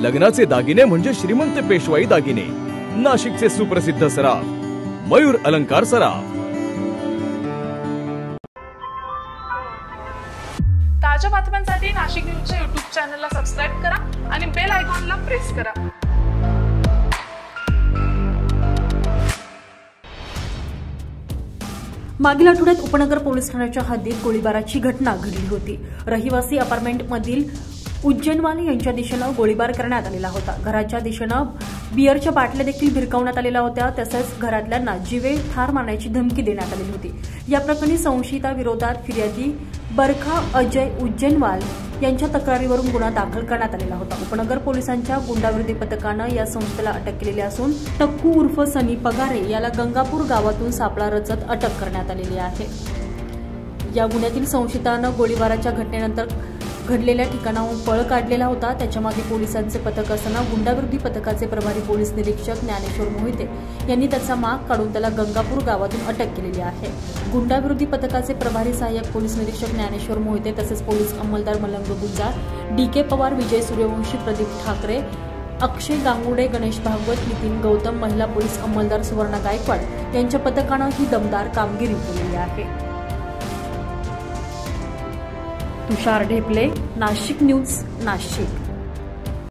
लग्नाचे दागिने म्हणजे श्रीमंत पेशवाई दागिने, नाशिकचे सुप्रसिद्ध सराफ मयूर अलंकार सराफ। ताज्या बातम्यांसाठी नाशिक न्यूजच्या YouTube चॅनलला सबस्क्राइब करा आणि बेल आयकॉनला प्रेस करा। मागील आठवड्यात उपनगर पोलीस ठाण्याच्या हद्दीत गोळीबाराची घटना घडली होती। रहिवासी अपार्टमेंटमधील उज्जैनवाले यांच्या दिशेने गोळीबार करण्यात आलेला होता। घराच्या दिशेने बिअरच्या बाटल्या देखील भिरकावण्यात आलेल्या होत्या, तसेच घरातल्यांना जीवे ठार मारण्याची धमकी देण्यात आलेली होती। या प्रकरणी संशयिताविरोधात फिर्यादी बरखा अजय उज्जैनवाल यांच्या तक्रारीवरून गुन्हा दाखल करण्यात आलेला होता। उपनगर पोलिसांच्या गुंडाविरोधी पथकाने या संस्थेला अटक केलेली असून टक्कू उर्फ सनी पगारे याला गंगापूर गावातून सापळा रचत अटक करण्यात आलेली आहे। या गुन्ह्यातील संशयिताने गोळीबाराच्या घटनेनंतर घडलेल्या ठिकाणाहून पळ काढलेला होता। त्याच्यामागे पोलिसांचे पथक असताना गुंडाविरोधी पथकाचे प्रभारी पोलीस निरीक्षक ज्ञानेश्वर मोहिते यांनी त्याचा माग काढून त्याला गंगापूर गावातून अटक केलेली आहे। गुंडाविरोधी पथकाचे प्रभारी सहाय्यक पोलीस निरीक्षक ज्ञानेश्वर मोहिते तसेच पोलीस अंमलदार मलंग गुंजार, डी.के. पवार, विजय सूर्यवंशी, प्रदीप ठाकरे, अक्षय गांगुडे, गणेश भागवत, नितीन गौतम, महिला पोलीस अंमलदार सुवर्णा गायकवाड यांच्या पथकाने ही दमदार कामगिरी केली आहे। तुषार ढेपले, नाशिक न्यूज, नाशिक।